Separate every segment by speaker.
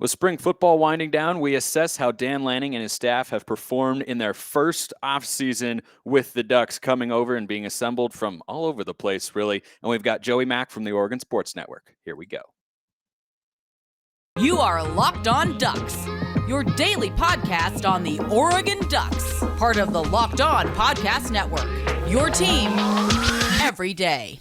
Speaker 1: With spring football winding down, we assess how Dan Lanning and his staff have performed in their first offseason with the Ducks coming over and being assembled from all over the place, really. And we've got Joey Mack from the Oregon Sports Network. Here we go.
Speaker 2: You are Locked On Ducks, your daily podcast on the Oregon Ducks, part of the Locked On Podcast Network, your team every day.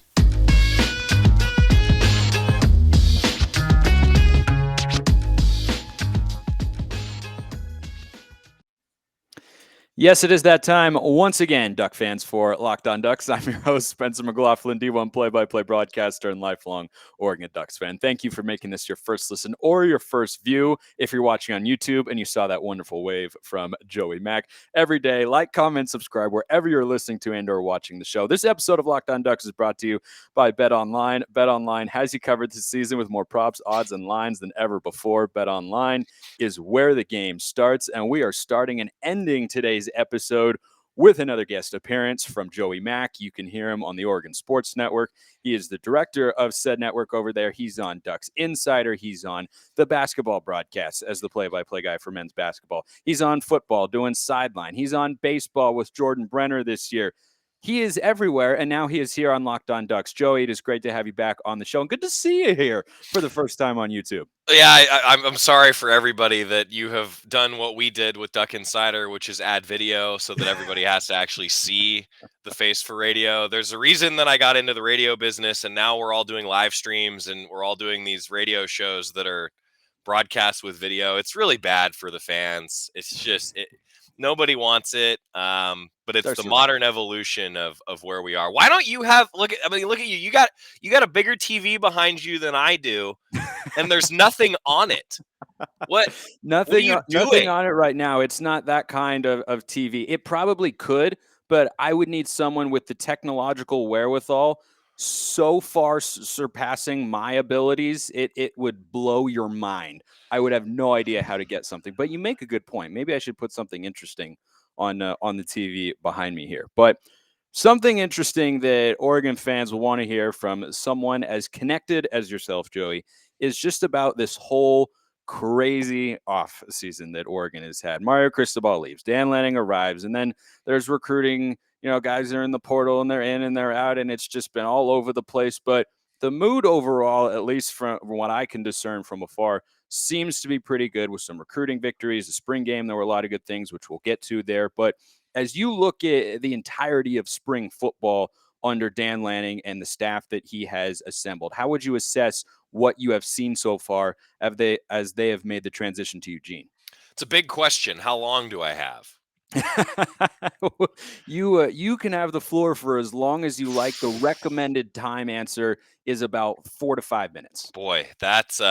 Speaker 1: Yes, it is that time once again, Duck fans, for Locked On Ducks. I'm your host, Spencer McLaughlin, D1 play-by-play broadcaster and lifelong Oregon Ducks fan. Thank you for making this your first listen or your first view. If you're watching on YouTube and you saw that wonderful wave from Joey Mack, every day, like, comment, subscribe wherever you're listening to and or watching the show. This episode of Locked On Ducks is brought to you by BetOnline. BetOnline has you covered this season with more props, odds, and lines than ever before. BetOnline is where the game starts, and we are starting and ending today's episode with another guest appearance from Joey Mack. You can hear him on the Oregon Sports Network. He is the director of said network over there. He's on Ducks Insider. He's on the basketball broadcast as the play-by-play guy for men's basketball. He's on football doing sideline. He's on baseball with Jordan Brenner this year. He is everywhere, and now he is here on Locked On Ducks. Joey, it is great to have you back on the show, and good to see you here for the first time on YouTube.
Speaker 3: Yeah, I'm sorry for everybody that you have done what we did with Duck Insider, which is add video so that everybody has to actually see the face for radio. There's a reason that I got into the radio business, and now we're all doing live streams, and we're all doing these radio shows that are broadcast with video. It's really bad for the fans. It's just nobody wants it. But it's the modern evolution of where we are. Why don't you have look at you. You got a bigger TV behind you than I do, and there's nothing on it.
Speaker 1: Nothing on it right now. It's not that kind of TV. It probably could, but I would need someone with the technological wherewithal so far surpassing my abilities, it would blow your mind. I would have no idea how to get something. But you make a good point. Maybe I should put something interesting on the TV behind me here. But something interesting that Oregon fans will want to hear from someone as connected as yourself, Joey, is just about this whole crazy off season that Oregon has had. Mario Cristobal leaves, Dan Lanning arrives, and then there's recruiting. Guys are in the portal and they're in and they're out, and it's just been all over the place. But the mood overall, at least from what I can discern from afar, seems to be pretty good with some recruiting victories. The spring game, there were a lot of good things, which we'll get to there. But as you look at the entirety of spring football under Dan Lanning and the staff that he has assembled, how would you assess what you have seen so far as they have made the transition to Eugene?
Speaker 3: It's a big question. How long do I have?
Speaker 1: You can have the floor for as long as you like. The recommended time answer is about 4 to 5 minutes.
Speaker 3: Boy, that's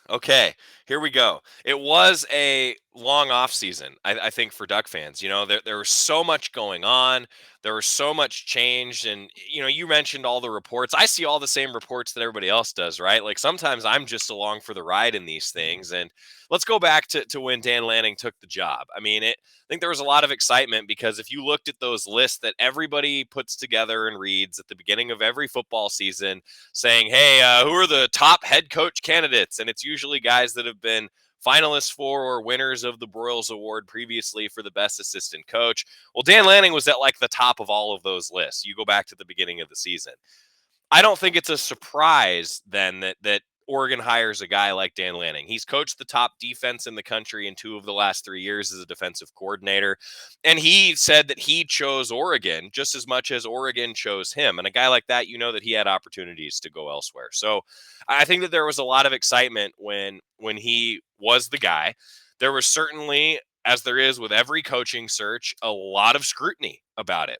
Speaker 3: okay. Here we go. It was a long off season, I think, for Duck fans. There was so much going on. There was so much change. And, you mentioned all the reports. I see all the same reports that everybody else does, right? Like sometimes I'm just along for the ride in these things. And let's go back to when Dan Lanning took the job. I think there was a lot of excitement because if you looked at those lists that everybody puts together and reads at the beginning of every football season saying, hey, who are the top head coach candidates? And it's usually guys that have been finalists for or winners of the Broyles Award previously for the best assistant coach. Well, Dan Lanning was at like the top of all of those lists. You go back to the beginning of the season. I don't think it's a surprise then that Oregon hires a guy like Dan Lanning. He's coached the top defense in the country in 2 of the last 3 years as a defensive coordinator. And he said that he chose Oregon just as much as Oregon chose him. And a guy like that, that he had opportunities to go elsewhere. So I think that there was a lot of excitement when he was the guy. There was certainly, as there is with every coaching search, a lot of scrutiny about it.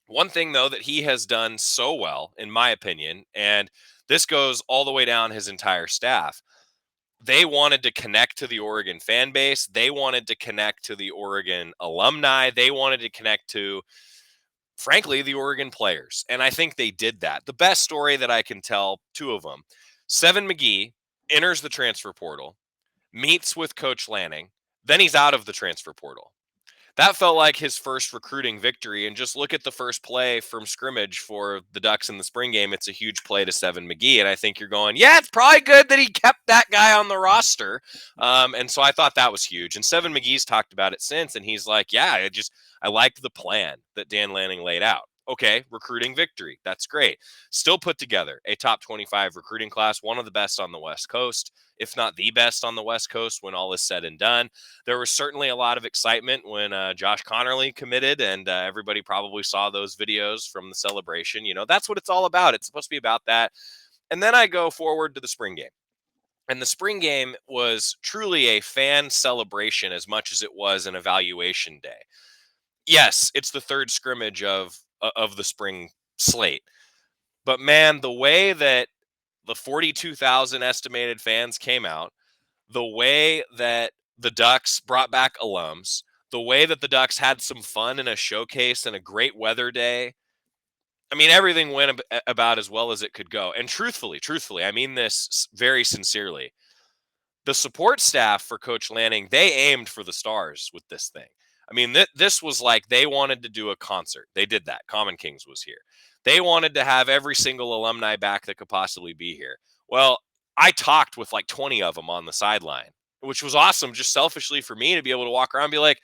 Speaker 3: One thing, though, that he has done so well, in my opinion, and this goes all the way down his entire staff, they wanted to connect to the Oregon fan base. They wanted to connect to the Oregon alumni. They wanted to connect to, frankly, the Oregon players. And I think they did that. The best story that I can tell, 2 of them, Seven McGee enters the transfer portal, meets with Coach Lanning, then he's out of the transfer portal. that felt like his first recruiting victory. And just look at the first play from scrimmage for the Ducks in the spring game. It's a huge play to Seven McGee. And I think you're going, yeah, it's probably good that he kept that guy on the roster. And so I thought that was huge. And Seven McGee's talked about it since. And he's like, yeah, I liked the plan that Dan Lanning laid out. Okay, recruiting victory. That's great. Still put together a top 25 recruiting class, one of the best on the West Coast, if not the best on the West Coast when all is said and done. There was certainly a lot of excitement when Josh Connerly committed, and everybody probably saw those videos from the celebration. That's what it's all about. It's supposed to be about that. And then I go forward to the spring game. And the spring game was truly a fan celebration as much as it was an evaluation day. Yes, it's the third scrimmage of the spring slate. But man, the way that the 42,000 estimated fans came out, the way that the Ducks brought back alums, the way that the Ducks had some fun in a showcase and a great weather day. I mean, everything went about as well as it could go. And truthfully, I mean this very sincerely. The support staff for Coach Lanning, they aimed for the stars with this thing. I mean, this was like they wanted to do a concert. They did that. Common Kings was here. They wanted to have every single alumni back that could possibly be here. Well, I talked with like 20 of them on the sideline, which was awesome, just selfishly for me to be able to walk around and be like,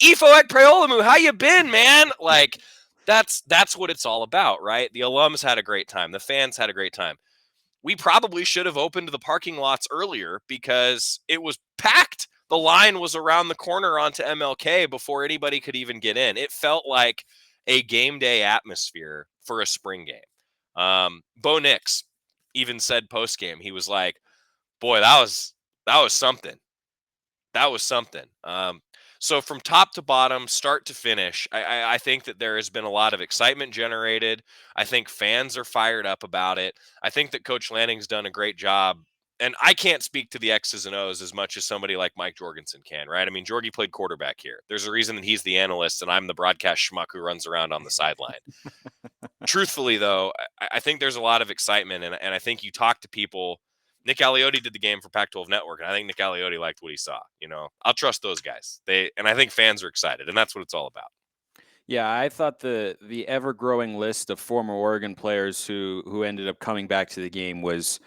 Speaker 3: Ifo Ek Preolamu, how you been, man? Like, that's what it's all about, right? The alums had a great time. The fans had a great time. We probably should have opened the parking lots earlier because it was packed. The line was around the corner onto MLK before anybody could even get in. It felt like a game day atmosphere for a spring game. Bo Nix even said post game, he was like, boy, that was something. That was something. So from top to bottom, start to finish, I think that there has been a lot of excitement generated. I think fans are fired up about it. I think that Coach Lanning's done a great job. And I can't speak to the X's and O's as much as somebody like Mike Jorgensen can, right? I mean, Jorgie played quarterback here. There's a reason that he's the analyst and I'm the broadcast schmuck who runs around on the sideline. Truthfully, though, I think there's a lot of excitement. And I think you talk to people. Nick Aliotti did the game for Pac-12 Network, and I think Nick Aliotti liked what he saw. I'll trust those guys. And I think fans are excited, and that's what it's all about.
Speaker 1: Yeah, I thought the ever-growing list of former Oregon players who ended up coming back to the game was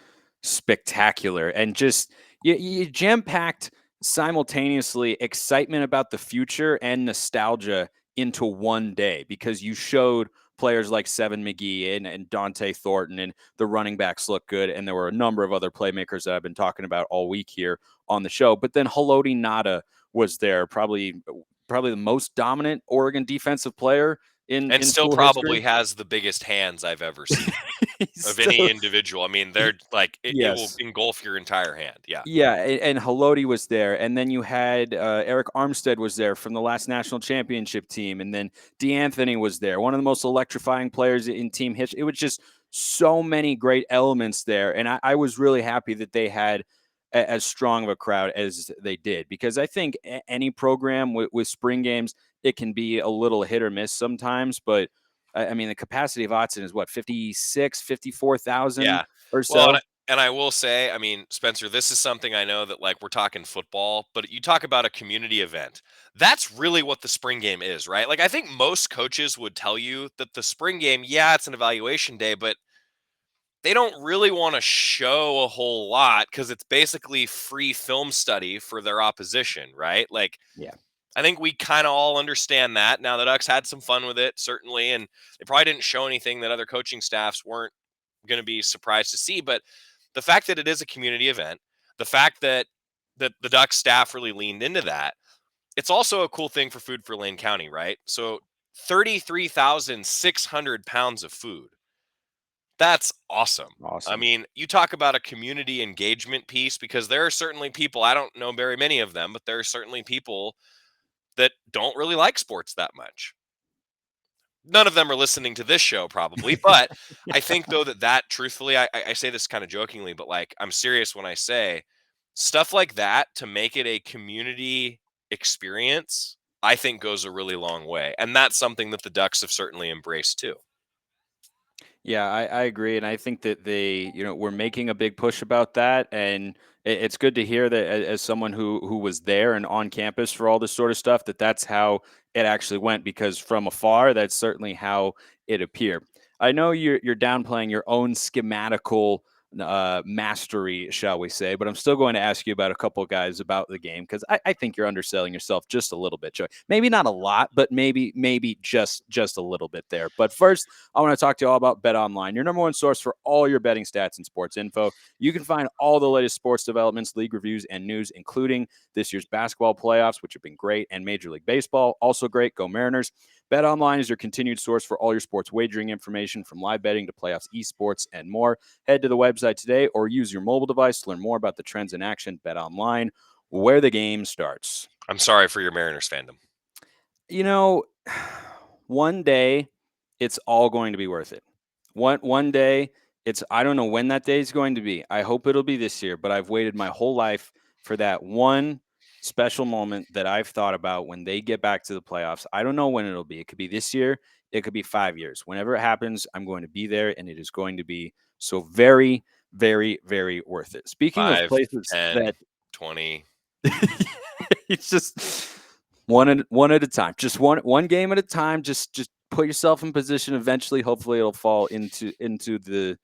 Speaker 1: spectacular, and just you jam-packed simultaneously excitement about the future and nostalgia into one day because you showed players like Seven McGee and Dont'e Thornton, and the running backs look good, and there were a number of other playmakers that I've been talking about all week here on the show. But then Haloti Ngata was there, probably the most dominant Oregon defensive player in
Speaker 3: still probably
Speaker 1: history.
Speaker 3: Has the biggest hands I've ever seen of any individual. I mean, they're like it will engulf your entire hand.
Speaker 1: Yeah, and Haloti was there, and then you had Eric Armstead was there from the last national championship team, and then DeAnthony was there, one of the most electrifying players in team history. It was just so many great elements there, and I was really happy that they had as strong of a crowd as they did, because I think any program with spring games, it can be a little hit or miss sometimes, but I mean, the capacity of Autzen is what, 54,000 or so?
Speaker 3: Well, and I will say, I mean, Spencer, this is something I know that like we're talking football, but you talk about a community event. That's really what the spring game is, right? Like I think most coaches would tell you that the spring game, yeah, it's an evaluation day, but they don't really want to show a whole lot because it's basically free film study for their opposition, right? Like,
Speaker 1: yeah.
Speaker 3: I think we kind of all understand that. Now, the Ducks had some fun with it, certainly, and they probably didn't show anything that other coaching staffs weren't going to be surprised to see. But the fact that it is a community event, the fact that the Ducks staff really leaned into that, it's also a cool thing for Food for Lane County, right? So 33,600 pounds of food. That's awesome. I mean, you talk about a community engagement piece, because there are certainly people, I don't know very many of them, but there are certainly people that don't really like sports that much. None of them are listening to this show probably, but I think though that truthfully, I say this kind of jokingly, but like I'm serious when I say stuff like that, to make it a community experience, I think goes a really long way. And that's something that the Ducks have certainly embraced too.
Speaker 1: Yeah, I agree, and I think that we're making a big push about that, and it's good to hear that as someone who was there and on campus for all this sort of stuff, that's how it actually went. Because from afar, that's certainly how it appeared. I know you're downplaying your own schematical mastery, shall we say, but I'm still going to ask you about a couple of guys about the game because I think you're underselling yourself just a little bit, Joey. Maybe not a lot, but maybe just a little bit there. But first, I want to talk to you all about Bet Online, your number one source for all your betting stats and sports info. You can find all the latest sports developments, league reviews, and news, including this year's basketball playoffs, which have been great, and Major League Baseball, also great. Go Mariners. Bet Online is your continued source for all your sports wagering information, from live betting to playoffs, esports, and more. Head to the website today or use your mobile device to learn more about the trends in action. Bet Online, where the game starts.
Speaker 3: I'm sorry for your Mariners fandom.
Speaker 1: You know, one day it's all going to be worth it. One day I don't know when that day is going to be. I hope it'll be this year, but I've waited my whole life for that one special moment that I've thought about when they get back to the playoffs. I don't know when it'll be. It could be this year, it could be 5 years. Whenever it happens, I'm going to be there, and it is going to be so very, very, very worth it. Speaking of
Speaker 3: 5,
Speaker 1: places
Speaker 3: 10,
Speaker 1: that
Speaker 3: 20.
Speaker 1: it's just one at a time. Just one game at a time. Just put yourself in position. Eventually, hopefully, it'll fall into the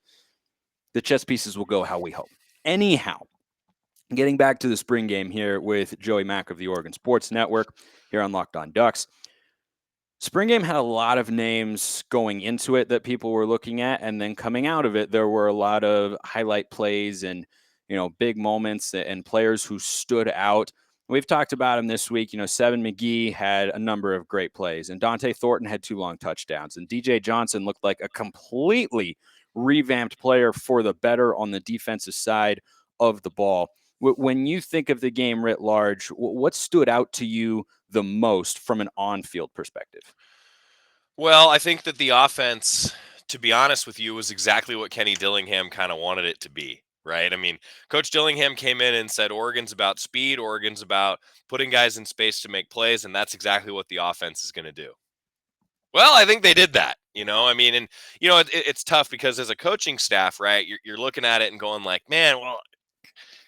Speaker 1: chess pieces will go how we hope. Anyhow, getting back to the spring game here with Joey Mack of the Oregon Sports Network here on Locked On Ducks. Spring game had a lot of names going into it that people were looking at, and then coming out of it, there were a lot of highlight plays and big moments and players who stood out. We've talked about him this week. Seven McGee had a number of great plays, and Dont'e Thornton had 2 long touchdowns, and DJ Johnson looked like a completely revamped player for the better on the defensive side of the ball. When you think of the game writ large, what stood out to you the most from an on-field perspective?
Speaker 3: Well, I think that the offense, to be honest with you, was exactly what Kenny Dillingham kind of wanted it to be, right? I mean, Coach Dillingham came in and said Oregon's about speed, Oregon's about putting guys in space to make plays, and that's exactly what the offense is going to do. Well, I think they did that, I mean, and, it's tough because as a coaching staff, right, you're looking at it and going like, man, well,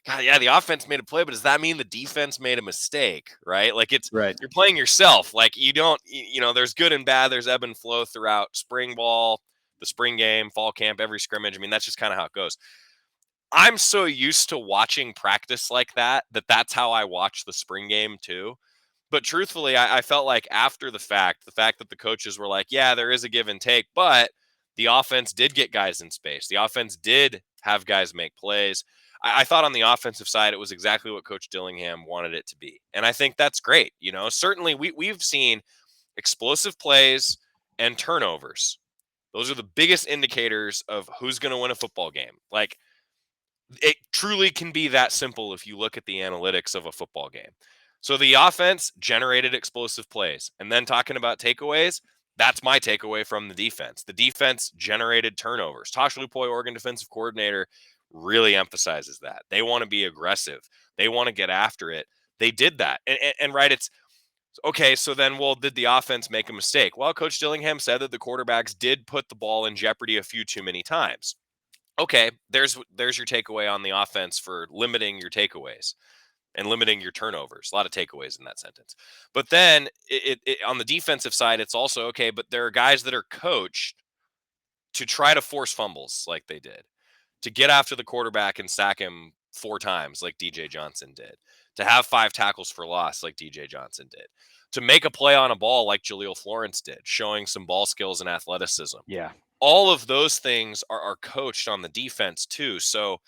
Speaker 3: God, yeah, the offense made a play, but does that mean the defense made a mistake, right? Like
Speaker 1: Right.
Speaker 3: you're playing yourself. Like you don't, there's good and bad. There's ebb and flow throughout spring ball, the spring game, fall camp, every scrimmage. I mean, that's just kind of how it goes. I'm so used to watching practice like that's how I watch the spring game too. But truthfully, I felt like after the fact that the coaches were like, yeah, there is a give and take, but the offense did get guys in space. The offense did have guys make plays. I thought on the offensive side, it was exactly what Coach Dillingham wanted it to be. And I think that's great. Certainly we've seen explosive plays and turnovers. Those are the biggest indicators of who's going to win a football game. Like, it truly can be that simple if you look at the analytics of a football game. So the offense generated explosive plays. And then talking about takeaways, that's my takeaway from the defense. The defense generated turnovers. Tosh Lupoy, Oregon defensive coordinator, really emphasizes that. They want to be aggressive. They want to get after it. They did that. And right, it's okay. So then, well, did the offense make a mistake? Well, Coach Dillingham said that the quarterbacks did put the ball in jeopardy a few too many times. Okay, there's your takeaway on the offense for limiting your takeaways and limiting your turnovers. A lot of takeaways in that sentence. But then on the defensive side, it's also okay, but there are guys that are coached to try to force fumbles like they did, to get after the quarterback and sack him 4 times like DJ Johnson did, to have 5 tackles for loss like DJ Johnson did, to make a play on a ball like Jaleel Florence did, showing some ball skills and athleticism.
Speaker 1: Yeah.
Speaker 3: All of those things are coached on the defense too. So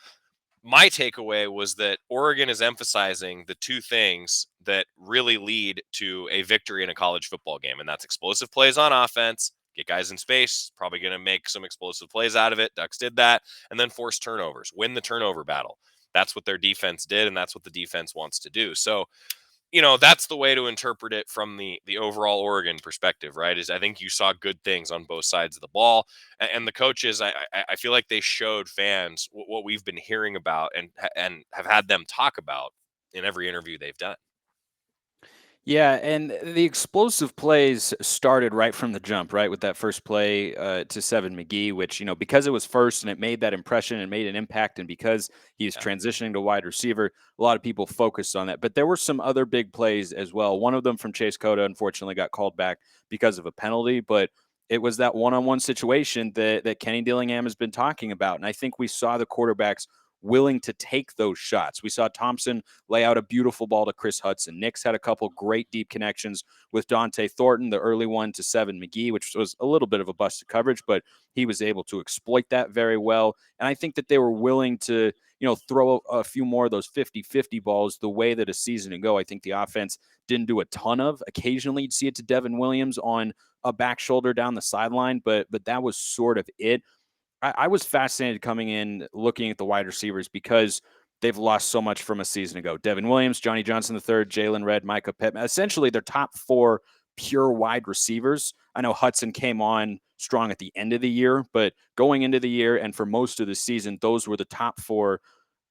Speaker 3: my takeaway was that Oregon is emphasizing the 2 things that really lead to a victory in a college football game. And that's explosive plays on offense, get guys in space, probably going to make some explosive plays out of it. Ducks did that. And then force turnovers, win the turnover battle. That's what their defense did. And that's what the defense wants to do. So, that's the way to interpret it from the overall Oregon perspective, right? Is I think you saw good things on both sides of the ball, and the coaches, I feel like they showed fans what we've been hearing about and have had them talk about in every interview they've done.
Speaker 1: Yeah, and the explosive plays started right from the jump, right, with that first play to Seven McGee, which, because it was first and it made that impression and made an impact, and because he's
Speaker 3: Yeah.
Speaker 1: transitioning to wide receiver, a lot of people focused on that. But there were some other big plays as well. One of them from Chase Cota, unfortunately, got called back because of a penalty, but it was that one-on-one situation that Kenny Dillingham has been talking about. And I think we saw the quarterbacks willing to take those shots. We saw Thompson lay out a beautiful ball to Chris Hudson. Nix had a couple great deep connections with Dont'e Thornton, the early one to Seven McGee, which was a little bit of a busted coverage, but he was able to exploit that very well. And I think that they were willing to, throw a few more of those 50-50 balls the way that a season ago, I think the offense didn't do a ton of. Occasionally you'd see it to Devin Williams on a back shoulder down the sideline, but that was sort of it. I was fascinated coming in looking at the wide receivers because they've lost so much from a season ago. Devin Williams, Johnny Johnson III, Jalen Redd, Micah Pittman, essentially their top four pure wide receivers. I know Hudson came on strong at the end of the year, but going into the year and for most of the season, those were the top four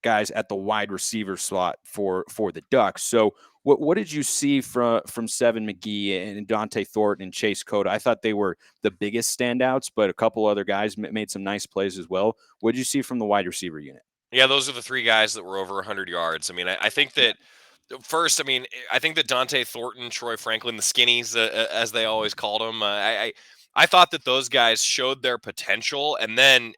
Speaker 1: guys at the wide receiver slot for the Ducks. So what did you see from Seven McGee and Dont'e Thornton and Chase Cota? I thought they were the biggest standouts, but a couple other guys made some nice plays as well. What did you see from the wide receiver unit?
Speaker 3: Yeah, those are the three guys that were over 100 yards. I mean, I think that first, I mean, I think that Dont'e Thornton, Troy Franklin, the skinnies, as they always called them, I thought that those guys showed their potential, and then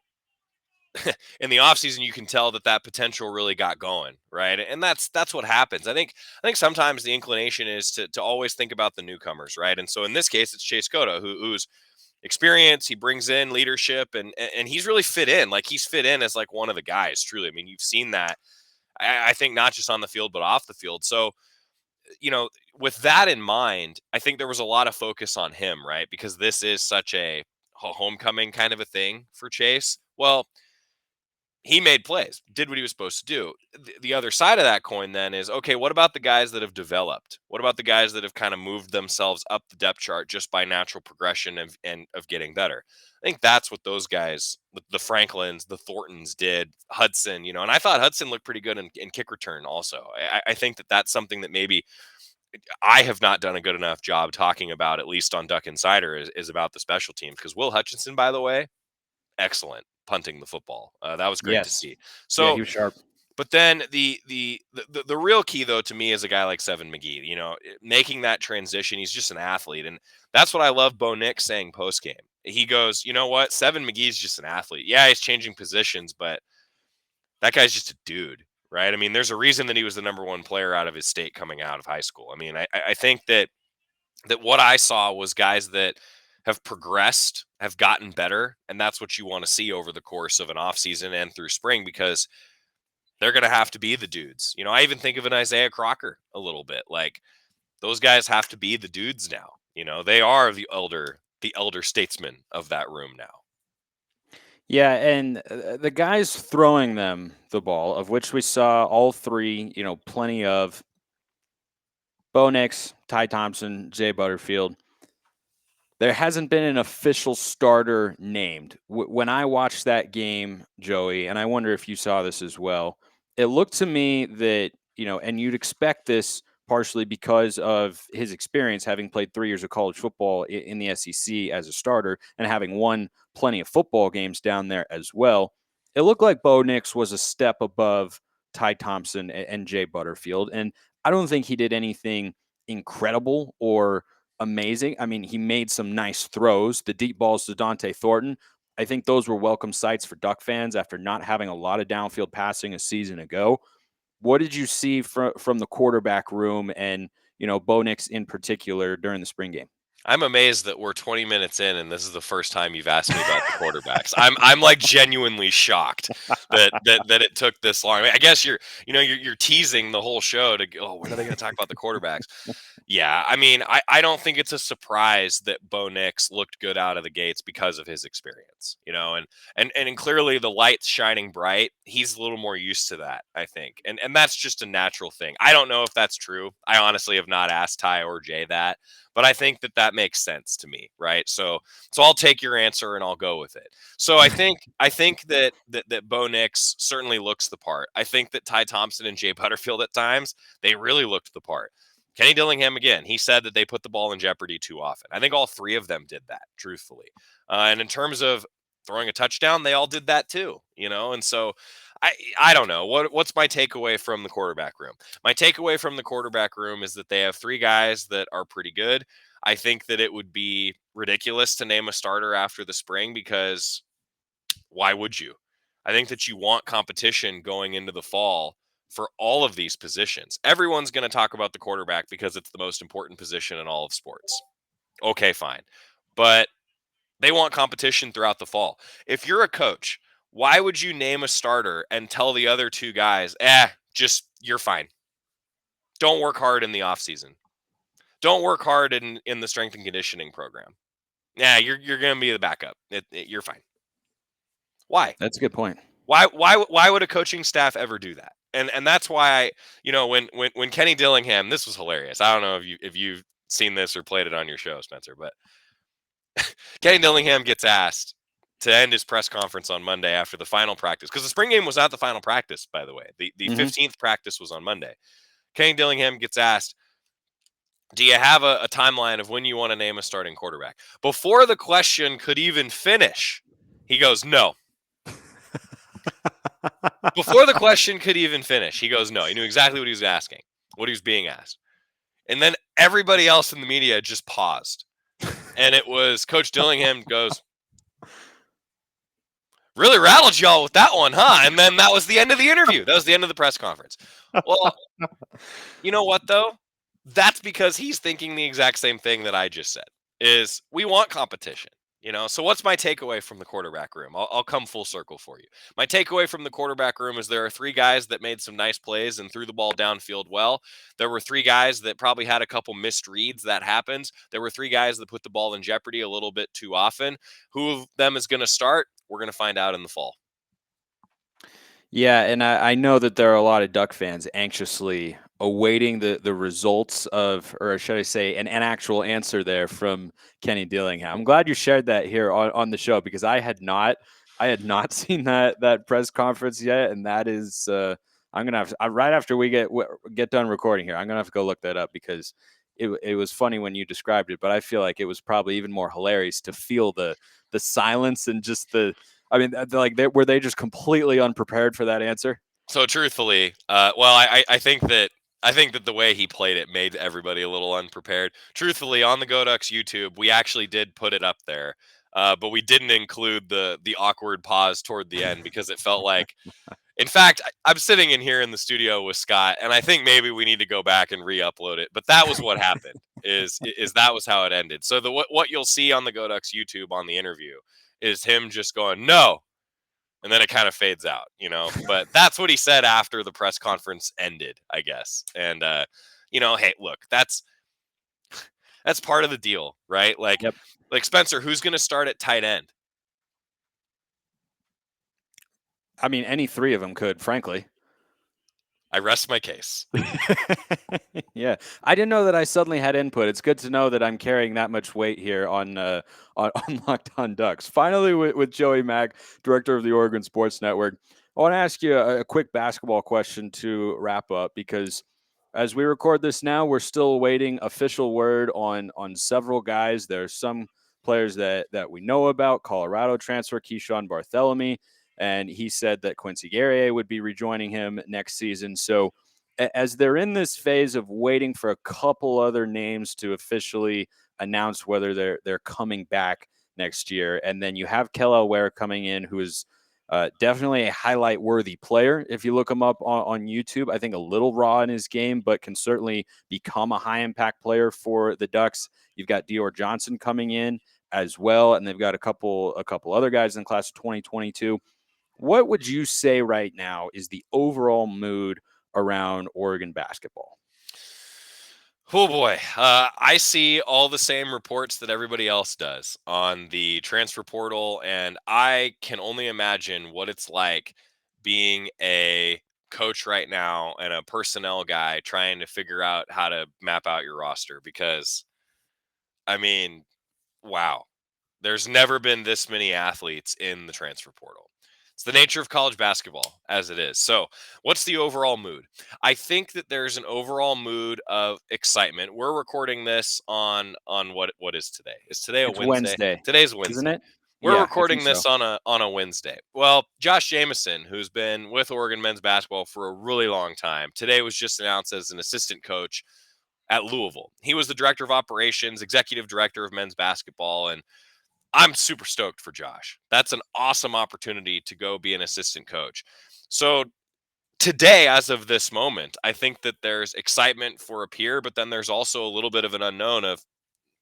Speaker 3: in the offseason you can tell that potential really got going, right? And that's what happens. I think sometimes the inclination is to always think about the newcomers, right? And so in this case it's Chase Cota, who's experience, he brings in leadership, and he's really fit in. Like, he's fit in as like one of the guys, truly. I mean, you've seen that, I think, not just on the field but off the field. So, with that in mind, I think there was a lot of focus on him, right? Because this is such a homecoming kind of a thing for Chase. Well, he made plays, did what he was supposed to do. The other side of that coin then is, okay, what about the guys that have developed? What about the guys that have kind of moved themselves up the depth chart just by natural progression of getting better? I think that's what those guys, the Franklins, the Thorntons did. Hudson, and I thought Hudson looked pretty good in kick return also. I think that's something that maybe I have not done a good enough job talking about, at least on Duck Insider, is about the special teams. Because Will Hutchinson, by the way, excellent punting the football. That was great to
Speaker 1: Yes.
Speaker 3: see.
Speaker 1: Yeah,
Speaker 3: So,
Speaker 1: he was sharp.
Speaker 3: but then the real key though to me is a guy like Seven McGee. Making that transition. He's just an athlete, and that's what I love Bo Nix saying post game. He goes, you know what, Seven McGee's just an athlete. Yeah, he's changing positions, but that guy's just a dude, right? I mean, there's a reason that he was the number one player out of his state coming out of high school. I mean, I think that what I saw was guys that have progressed, have gotten better, and that's what you want to see over the course of an offseason and through spring, because they're going to have to be the dudes. I even think of an Isaiah Crocker a little bit. Like, those guys have to be the dudes now. They are the elder statesmen of that room now.
Speaker 1: Yeah, and the guys throwing them the ball, of which we saw all three, plenty of: Bo Nix, Ty Thompson, Jay Butterfield. There hasn't been an official starter named. When I watched that game, Joey, and I wonder if you saw this as well, it looked to me that, and you'd expect this partially because of his experience, having played 3 years of college football in the SEC as a starter and having won plenty of football games down there as well. It looked like Bo Nix was a step above Ty Thompson and Jay Butterfield. And I don't think he did anything incredible or amazing. I mean, he made some nice throws, the deep balls to Dont'e Thornton. I think those were welcome sights for Duck fans after not having a lot of downfield passing a season ago. What did you see from the quarterback room and, Bo Nix in particular during the spring game?
Speaker 3: I'm amazed that we're 20 minutes in and this is the first time you've asked me about the quarterbacks. I'm like genuinely shocked that it took this long. I mean, I guess you're teasing the whole show to go, when are they going to talk about the quarterbacks? Yeah, I mean, I don't think it's a surprise that Bo Nix looked good out of the gates because of his experience, and clearly the light's shining bright. He's a little more used to that, I think. And that's just a natural thing. I don't know if that's true. I honestly have not asked Ty or Jay that. But I think that makes sense to me, right? So I'll take your answer and I'll go with it. So I think that Bo Nix certainly looks the part. I think that Ty Thompson and Jay Butterfield at times, they really looked the part. Kenny Dillingham, again, he said that they put the ball in jeopardy too often. I think all three of them did that, truthfully. And in terms of throwing a touchdown, they all did that too, And so I don't know. What's my takeaway from the quarterback room? My takeaway from the quarterback room is that they have three guys that are pretty good. I think that it would be ridiculous to name a starter after the spring because why would you? I think that you want competition going into the fall for all of these positions. Everyone's going to talk about the quarterback because it's the most important position in all of sports. Okay, fine. But they want competition throughout the fall. If you're a coach, why would you name a starter and tell the other two guys, just you're fine. Don't work hard in the offseason. Don't work hard in the strength and conditioning program. Yeah, you're going to be the backup. You're fine. Why?
Speaker 1: That's a good point.
Speaker 3: Why would a coaching staff ever do that? And that's why when Kenny Dillingham, this was hilarious. I don't know if you've seen this or played it on your show, Spencer, but Kenny Dillingham gets asked to end his press conference on Monday after the final practice, because the spring game was not the final practice, by the way. The 15th practice was on Monday. Kenny Dillingham gets asked, do you have a timeline of when you want to name a starting quarterback? Before the question could even finish, he goes, no. Before the question could even finish, he goes, no. He knew exactly what he was asking, what he was being asked. And then everybody else in the media just paused. And it was Coach Dillingham goes, really rattled y'all with that one, huh? And then that was the end of the interview. That was the end of the press conference. Well, you know what, though? That's because he's thinking the exact same thing that I just said, is we want competition. So what's my takeaway from the quarterback room? I'll come full circle for you. My takeaway from the quarterback room is there are three guys that made some nice plays and threw the ball downfield well. There were three guys that probably had a couple missed reads. That happens. There were three guys that put the ball in jeopardy a little bit too often. Who of them is going to start? We're going to find out in the fall.
Speaker 1: Yeah, and I know that there are a lot of Duck fans anxiously awaiting the results of, or should I say, an actual answer there from Kenny Dillingham. I'm glad you shared that here on the show, because I had not seen that press conference yet, and that is I'm gonna have to, right after we get done recording here, I'm gonna have to go look that up, because it was funny when you described it, but I feel like it was probably even more hilarious to feel the silence and just the. I mean, were they just completely unprepared for that answer?
Speaker 3: So truthfully, I think that the way he played it made everybody a little unprepared. Truthfully, on the GoDucks YouTube, we actually did put it up there, but we didn't include the awkward pause toward the end because it felt like. In fact, I'm sitting in here in the studio with Scott, and I think maybe we need to go back and re-upload it. But that was what happened. Is that was how it ended. So what you'll see on the GoDucks YouTube on the interview is him just going, no. And then it kind of fades out, but that's what he said after the press conference ended, I guess. And, hey, look, that's part of the deal, right? Like,
Speaker 1: yep.
Speaker 3: Like Spencer, who's going to start at tight end?
Speaker 1: I mean, any three of them could, frankly.
Speaker 3: I rest my case.
Speaker 1: Yeah, I didn't know that I suddenly had input. It's good to know that I'm carrying that much weight here on Locked On Ducks. Finally, with Joey Mack, director of the Oregon Sports Network, I want to ask you a quick basketball question to wrap up, because as we record this now, we're still awaiting official word on several guys. There are some players that we know about. Colorado transfer Keyshawn Barthelemy, and he said that Quincy Guerrier would be rejoining him next season. So as they're in this phase of waiting for a couple other names to officially announce whether they're coming back next year, and then you have Keller Ware coming in, who is definitely a highlight-worthy player. If you look him up on YouTube, I think a little raw in his game, but can certainly become a high-impact player for the Ducks. You've got Dior Johnson coming in as well, and they've got a couple other guys in the class of 2022. What would you say right now is the overall mood around Oregon basketball?
Speaker 3: Oh boy, I see all the same reports that everybody else does on the transfer portal, and I can only imagine what it's like being a coach right now and a personnel guy trying to figure out how to map out your roster, because, I mean, wow, there's never been this many athletes in the transfer portal. It's the nature of college basketball as it is. So what's the overall mood? I think that there's an overall mood of excitement. We're recording this on what is today? Is today a
Speaker 1: It's
Speaker 3: Wednesday?
Speaker 1: Wednesday.
Speaker 3: Today's
Speaker 1: Isn't
Speaker 3: Wednesday.
Speaker 1: it?
Speaker 3: We're
Speaker 1: Yeah, I think
Speaker 3: recording
Speaker 1: so.
Speaker 3: this on a Wednesday. Well, Josh Jameson, who's been with Oregon men's basketball for a really long time, today was just announced as an assistant coach at Louisville. He was the director of operations, executive director of men's basketball, and I'm super stoked for Josh. That's an awesome opportunity to go be an assistant coach. So today, as of this moment, I think that there's excitement for a peer, but then there's also a little bit of an unknown of,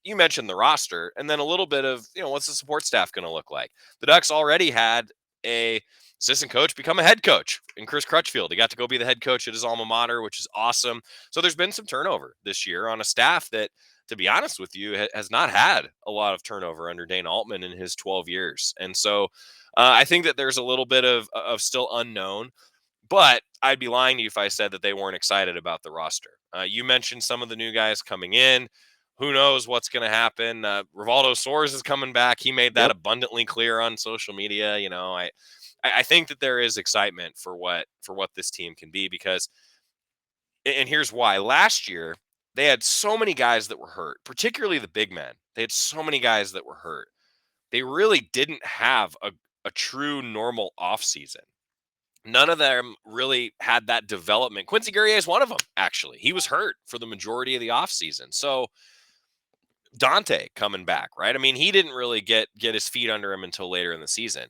Speaker 3: you mentioned the roster, and then a little bit of, what's the support staff going to look like? The Ducks already had a assistant coach become a head coach in Chris Crutchfield. He got to go be the head coach at his alma mater, which is awesome. So there's been some turnover this year on a staff that, to be honest with you, has not had a lot of turnover under Dane Altman in his 12 years. And so I think that there's a little bit of still unknown, but I'd be lying to you if I said that they weren't excited about the roster. You mentioned some of the new guys coming in. Who knows what's going to happen? Rivaldo Soares is coming back. He made that abundantly clear on social media. I think that there is excitement for what this team can be, because, and here's why. Last year, they had so many guys that were hurt, particularly the big men. They had so many guys that were hurt. They really didn't have a true normal offseason. None of them really had that development. Quincy Guerrier is one of them, actually. He was hurt for the majority of the offseason. So Dont'e coming back, right? I mean, he didn't really get his feet under him until later in the season.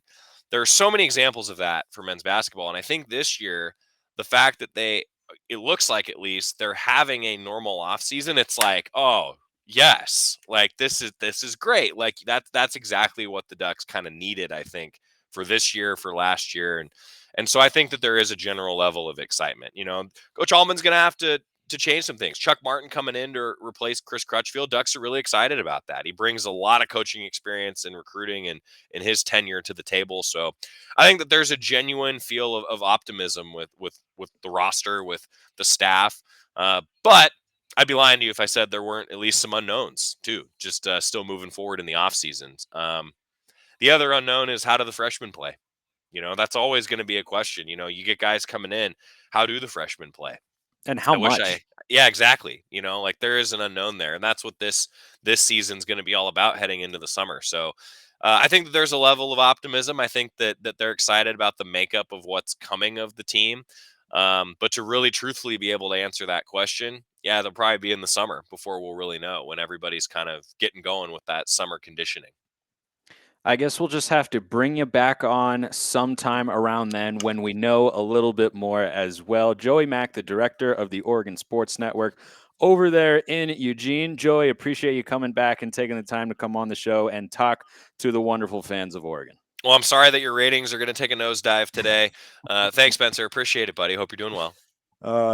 Speaker 3: There are so many examples of that for men's basketball. And I think this year, the fact that it looks like at least they're having a normal offseason, it's like, oh, yes, like this is great. Like that's exactly what the Ducks kind of needed, I think, for this year, for last year. And so I think that there is a general level of excitement. Coach Allman's going to have to change some things. Chuck Martin coming in to replace Chris Crutchfield. Ducks are really excited about that. He brings a lot of coaching experience and recruiting and in his tenure to the table. So I think that there's a genuine feel of optimism with the roster, with the staff. But I'd be lying to you if I said there weren't at least some unknowns too, just still moving forward in the off seasons. The other unknown is, how do the freshmen play? That's always going to be a question. You get guys coming in. How do the freshmen play?
Speaker 1: And how much?
Speaker 3: Yeah, exactly. Like there is an unknown there, and that's what this season's going to be all about heading into the summer. So I think that there's a level of optimism. I think that they're excited about the makeup of what's coming of the team. But to really truthfully be able to answer that question, yeah, they'll probably be in the summer before we'll really know, when everybody's kind of getting going with that summer conditioning.
Speaker 1: I guess we'll just have to bring you back on sometime around then when we know a little bit more as well. Joey Mack, the director of the Oregon Sports Network over there in Eugene. Joey, appreciate you coming back and taking the time to come on the show and talk to the wonderful fans of Oregon.
Speaker 3: Well, I'm sorry that your ratings are going to take a nosedive today. Thanks, Spencer. Appreciate it, buddy. Hope you're doing well.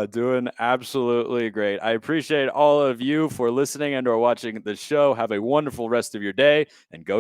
Speaker 1: Doing absolutely great. I appreciate all of you for listening and or watching the show. Have a wonderful rest of your day, and go